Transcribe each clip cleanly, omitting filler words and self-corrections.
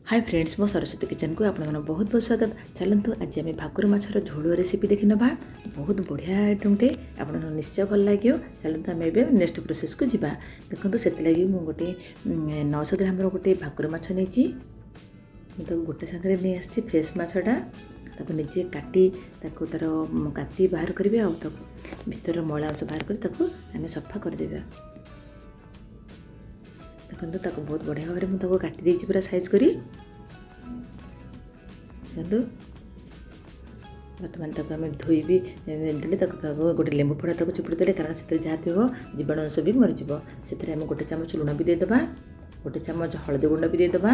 Hi friends मो Saraswati kitchen को आप बहुत बहुत स्वागत। चलतु आज आम भाकुर माछर झोल रेसिपी देखी नवा। बहुत बढ़िया आइटमटे आप निश्चय भल लगे। चलतु आम ए नेक्स्ट प्रोसेस को जीवा। देखो से लगी मुझे गोटे 900 ग्राम गोटे भाकुर माछ नहीं गोटे सागर नहीं आसी फ्रेश माछटा निजे काटी तार काटी बाहर करेंगे भीतर मैला अंश बाहर कर आम सफा करदे। देखो बहुत बढ़िया भाव में मुझे काटी देती पूरा साइज करी। देखो बर्तमान तक आम धोई भी देले गोटे लेंबू फड़ा तक चिपुड़ी देले कारण से जहाँ थी जीवाणु अंश भी मरीज से आम गोटे चामच लुण भी देदेबा, गोटे चामच हलदी गुंड भी देदेबा,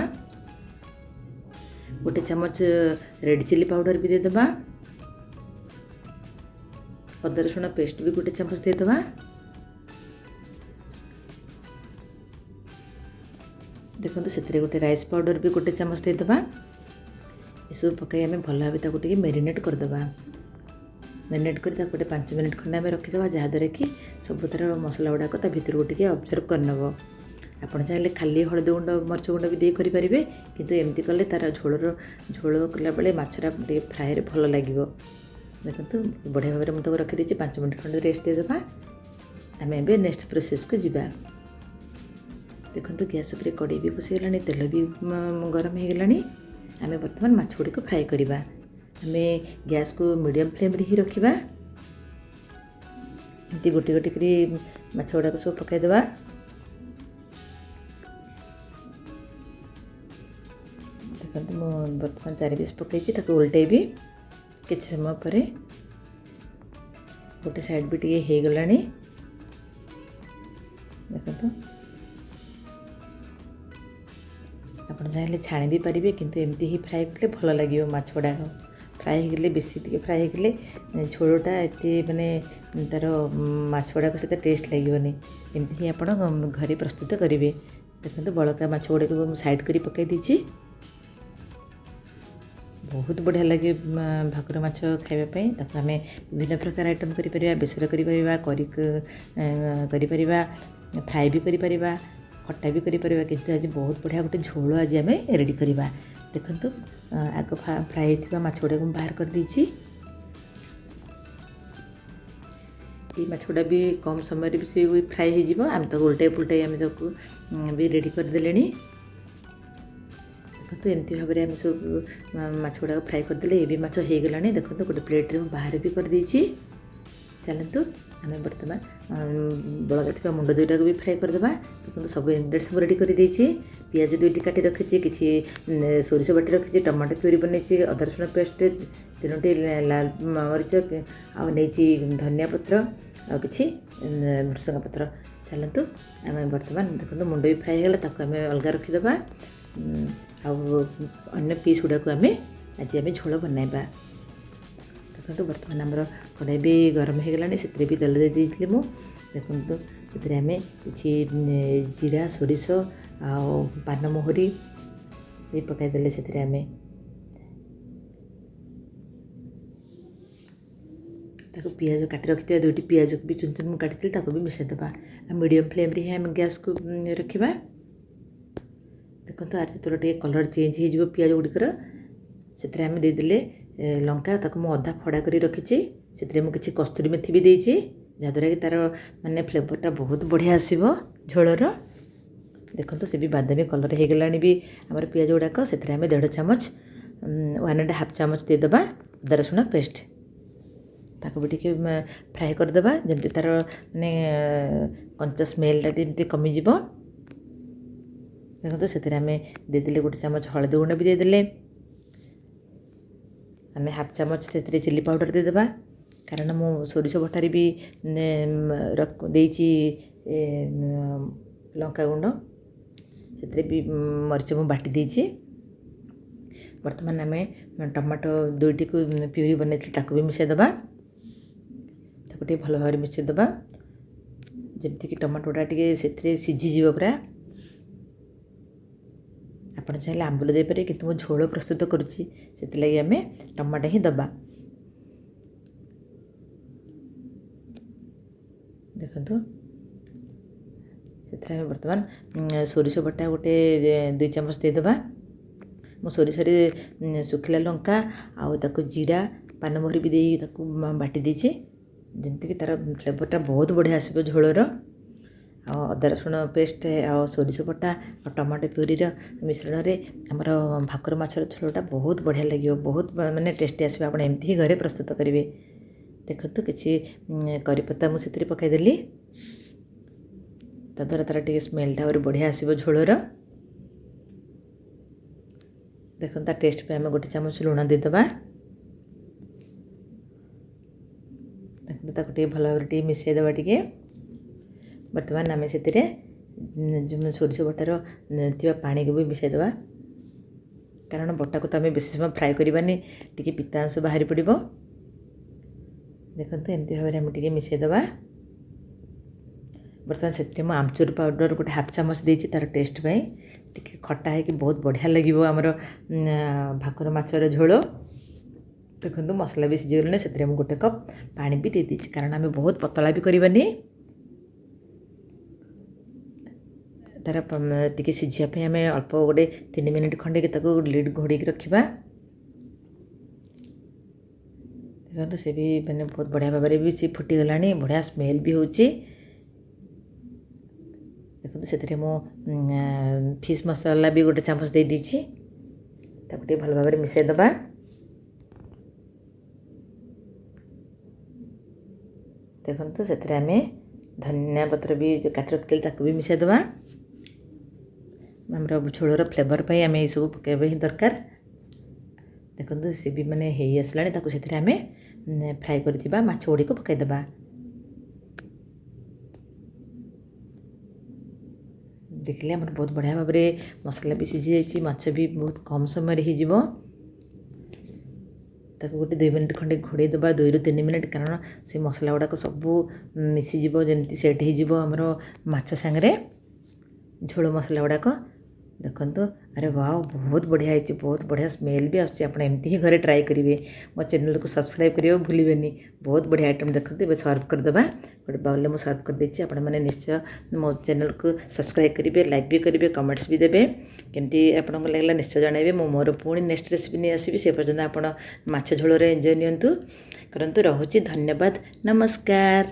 गोटे चामच रेड चिल्ली पाउडर भी देदेबा, अदा रसुण पेस्ट भी गोटे चामच देदेबा, देखो से गोटे राइस पाउडर भी गोटे चामच देदेबा। सब पकई आम भल भाव टे मेरीनेट करदे। मेरीनेट कर गोटे 5 मिनट खंडे आम रखीदे जहाँद्वारा कि सब तार मसला गुड़ाक भर को टे अब्जर्व करनब। आपड़ चाहिए खाली हलदी गुंड मरीच गुंड भी दे करेंगे किंतु एमती कले तार झोल कला बेले माछरा फ्राए भल लगे। देखो बढ़िया भाव में मुझे रखीदी 5 मिनट खंडे रेस्ट देदेबा। आम ए नेक्स्ट प्रोसेस को जीवा। देखो गैस उपर कड़े भी बसईगला, तेल भी गरम हो गला। आम बर्तमान माछ गुड़ी को फ्राए करवा। आम गैस को मीडियम फ्लेम ही रखा। एमती गोटे गोटे करी माछ गुड़ाक सब पकईदेवा। देखो मुझे बर्तमान 4 पीस पकई उल्टेबी। किसी समय पर गोटे साइड भी टे हो गला। देखो आप चाहिए छाणी भी पारे किंतु एमती ही फ्राए कले भल लगे। माछ गुड़ाक फ्राए होगले बेसी टे फ्राए होगले झोलटा एत माने तार माछ गुड़ाक सहित टेस्ट लगे। एमती ही आप घरे प्रस्तुत करेंगे। देखो बड़का माछ गुड़ाक साइड कर पकई दीची। बहुत बढ़िया लगे भाकुर माछ खावाई। आम विभिन्न प्रकार आइटम करें, बेसर कर फ्राए भी कर खट्टा भी करें किंतु आज बहुत बढ़िया गोटे झोल आज आम रेडी करवा। देखो आग फ्राए थी माछ गुड़ा बाहर कर देछि। ये माछ गुड़ा भी कम समय भी से फ्राए हो आम तो उल्टे पुल्टे आम भी रेडी करदे। देखो एमती भाव में आम सब माछ गुड़ा फ्राए करदे। ये भी माछ हो गला। देखो गोटे प्लेट में बाहर भी कर देछि। चलतु आम बर्तमान बड़का थी मुंड दुईटा को भी फ्राए करदे। देखो सब इंग्रेडिएंट्स रेडी कर देछि। पियाज 2टी काटी रखी, किसी सोरिष बाटी रखी, टमाटो प्यूरी बनई, अदा रसुण पेस्ट 3टी लाल मरीच नहीं धनिया पत्र आ कि भृसंगा पत्र। चलतु आम बर्तमान देखो मुंड भी फ्राए होगा आम अलग रखीदे। अन्य पीस गुड़ाक आम आज आम झोल बनवा। देखो बर्तमान आमर कड़ाई भी गरम हो गला। से भी तेल दे दी मु। देखो से आम कि जीरा सोरिष आ पान मुहुरी भी पकईदे। से आम पियाज काटी रखी 2टी पियाज भी चुन चुन काटी भी मिसाईदेवा। मीडियम फ्लेम रे आम गैस को रखा। देखो आज जो टे कलर चेंज हो पियाज गुड़िकर से आम देदेले लंका मुझे अधा फड़ा कर रखी। से किसी कस्तूरी मेथी भी देती जहाँद्वारा कि तार माने फ्लेवरटा बहुत बढ़िया आसो झोलर। देखो से भी बादामी कलर हो गला भी आमर पियाज गुड़ाक से आम 1.5 चामच 1.5 चामच देदेबा अदा रसुण पेस्ट भी टे फ्राए करदे जमी तार माने कंचा स्मेलटा टी कमिज। देखो से आम देदेले गोटे चामच हलदी गुंड भी देदेले। आम 1/2 चामच से चिल्ली पाउडर देदेबा कारण मु सोरिष बटारी भी देची लंका गुंड से भी मरीच मु बाटी देची। बर्तमान आम टमाटो 2टी को प्यूरी बनई भी मिसाईदेवा। टे भल भाव में मिसाईदेवा जमती कि टमाटोटा टे से सीझीज पूरा। आप चाहिए आंबुल देपर कि मुझे झोल प्रस्तुत करुच्ची से आम टमाटो ही दबा। देखो से बर्तमान सोरिष बटा गोटे 2 चामच देदेबा। ମୁଁ ସୋରିଷରେ ଶୁଖିଲା ଲଙ୍କା ଆଉ ତାକୁ ଜିରା ପାନମହୁରି ବି ଦେଇ ତାକୁ ବାଟି ଦେଇଛି, ଯେମିତିକି ତା'ର ଫ୍ଲେଭରଟା ବହୁତ ବଢ଼ିଆ ଆସିବ ଝୋଳର। ଆଉ ଅଦା ରସୁଣ ପେଷ୍ଟ ଆଉ ସୋରିଷ ବଟା ଆଉ ଟମାଟୋ ପ୍ୟୁରିର ମିଶ୍ରଣରେ ଆମର ଭାକୁର ମାଛର ଝୋଳଟା ବହୁତ ବଢ଼ିଆ ଲାଗିବ, ବହୁତ ମାନେ ଟେଷ୍ଟି ଆସିବ। ଆପଣ ଏମିତି ହିଁ ଘରେ ପ୍ରସ୍ତୁତ କରିବେ। ଦେଖନ୍ତୁ କିଛି କରିପତ୍ତା ମୁଁ ସେଥିରେ ପକାଇଦେଲି, ତାଦ୍ୱାରା ତା'ର ଟିକେ ସ୍ମେଲ୍ଟା ଆହୁରି ବଢ଼ିଆ ଆସିବ ଝୋଳର। ଦେଖନ୍ତୁ ତା ଟେଷ୍ଟ ପାଇଁ ଆମେ ଗୋଟେ ଚାମଚ ଲୁଣ ଦେଇଦେବା। ଦେଖନ୍ତୁ ତାକୁ ଟିକେ ଭଲ ଭାବରେ ଟିକେ ମିଶାଇ ଦେବା ଟିକେ। ବର୍ତ୍ତମାନ ଆମେ ସେଥିରେ ସୋରିଷ ବଟାର ଥିବା ପାଣିକୁ ବି ମିଶାଇ ଦେବା, କାରଣ ବଟାକୁ ତ ଆମେ ବେଶୀ ସମୟ ଫ୍ରାଏ କରିବାନି, ଟିକେ ପିତା ଅଂଶ ବାହାରି ପଡ଼ିବ। ଦେଖନ୍ତୁ ଏମିତି ଭାବରେ ଆମେ ଟିକେ ମିଶାଇ ଦେବା। ବର୍ତ୍ତମାନ ସେଥିରେ ମୁଁ ଆମଚୁର ପାଉଡ଼ର ଗୋଟେ ହାଫ୍ ଚାମଚ ଦେଇଛି ତା'ର ଟେଷ୍ଟ ପାଇଁ, ଟିକେ ଖଟା ହେଇକି ବହୁତ ବଢ଼ିଆ ଲାଗିବ ଆମର ଭାକୁର ମାଛର ଝୋଳ। ଦେଖନ୍ତୁ ମସଲା ବି ସିଝିଗଲାଣି, ସେଥିରେ ମୁଁ ଗୋଟେ କପ୍ ପାଣି ବି ଦେଇଦେଇଛି, କାରଣ ଆମେ ବହୁତ ପତଳା ବି କରିବାନି। ତା'ର ଟିକେ ସିଝିବା ପାଇଁ ଆମେ ଅଳ୍ପ ଗୋଟେ 3 ମିନିଟ୍ ଖଣ୍ଡେ ତାକୁ ଲିଡ୍ ଘୋଡ଼େଇକି ରଖିବା। ଦେଖନ୍ତୁ ସେ ବି ମାନେ ବହୁତ ବଢ଼ିଆ ଭାବରେ ବି ସେ ଫୁଟିଗଲାଣି, ବଢ଼ିଆ ସ୍ମେଲ୍ ବି ହେଉଛି। ଦେଖନ୍ତୁ ସେଥିରେ ମୁଁ ଫିସ୍ ମସଲା ବି ଗୋଟେ ଚାମଚ ଦେଇଦେଇଛି, ତାକୁ ଟିକେ ଭଲ ଭାବରେ ମିଶାଇ ଦେବା। ଦେଖନ୍ତୁ ସେଥିରେ ଆମେ ଧନିଆ ପତ୍ର ବି କାଟି ରଖିଥିଲି ତାକୁ ବି ମିଶାଇ ଦେବା। ଆମର ଝୋଳର ଫ୍ଲେଭର୍ ପାଇଁ ଆମେ ଏଇସବୁ ପକାଇବା ହିଁ ଦରକାର। ଦେଖନ୍ତୁ ସେ ବି ମାନେ ହେଇ ଆସିଲାଣି, ତାକୁ ସେଥିରେ ଆମେ ଫ୍ରାଏ କରିଥିବା ମାଛ ଗୁଡ଼ିକୁ ପକାଇଦେବା। ଦେଖିଲେ ଆମର ବହୁତ ବଢ଼ିଆ ଭାବରେ ମସଲା ବି ସିଝିଯାଇଛି, ମାଛ ବି ବହୁତ କମ୍ ସମୟରେ ହେଇଯିବ। ତାକୁ ଗୋଟେ 2 ମିନିଟ୍ ଖଣ୍ଡେ ଘୋଡ଼େଇ ଦେବା, 2ରୁ 3 ମିନିଟ୍, କାରଣ ସେ ମସଲା ଗୁଡ଼ାକ ସବୁ ମିଶିଯିବ, ଯେମିତି ସେଟ୍ ହେଇଯିବ ଆମର ମାଛ ସାଙ୍ଗରେ ଝୋଳ ମସଲା ଗୁଡ଼ାକ। ଦେଖନ୍ତୁ ଆରେ ୱାଓ, ବହୁତ ବଢ଼ିଆ ହେଇଛି, ବହୁତ ବଢ଼ିଆ ସ୍ମେଲ୍ ବି ଆସୁଛି। ଆପଣ ଏମିତି ହିଁ ଘରେ ଟ୍ରାଏ କରିବେ। ମୋ ଚ୍ୟାନେଲକୁ ସବସ୍କ୍ରାଇବ୍ କରିବାକୁ ଭୁଲିବେନି। ବହୁତ ବଢ଼ିଆ ଆଇଟମ୍। ଦେଖନ୍ତୁ ଏବେ ସର୍ଭ କରିଦେବା। ଗୋଟେ ବାଉଲ୍ରେ ମୁଁ ସର୍ଭ କରିଦେଇଛି। ଆପଣମାନେ ନିଶ୍ଚୟ ମୋ ଚ୍ୟାନେଲକୁ ସବସ୍କ୍ରାଇବ୍ କରିବେ, ଲାଇକ୍ ବି କରିବେ, କମେଣ୍ଟସ୍ ବି ଦେବେ। କେମିତି ଆପଣଙ୍କୁ ଲାଗିଲା ନିଶ୍ଚୟ ଜଣାଇବେ। ମୁଁ ମୋର ପୁଣି ନେକ୍ସଟ ରେସିପି ନେଇ ଆସିବି। ସେ ପର୍ଯ୍ୟନ୍ତ ଆପଣ ମାଛ ଝୋଳରେ ଏନ୍ଜୟ ନିଅନ୍ତୁ କରନ୍ତୁ। ରହୁଛି, ଧନ୍ୟବାଦ, ନମସ୍କାର।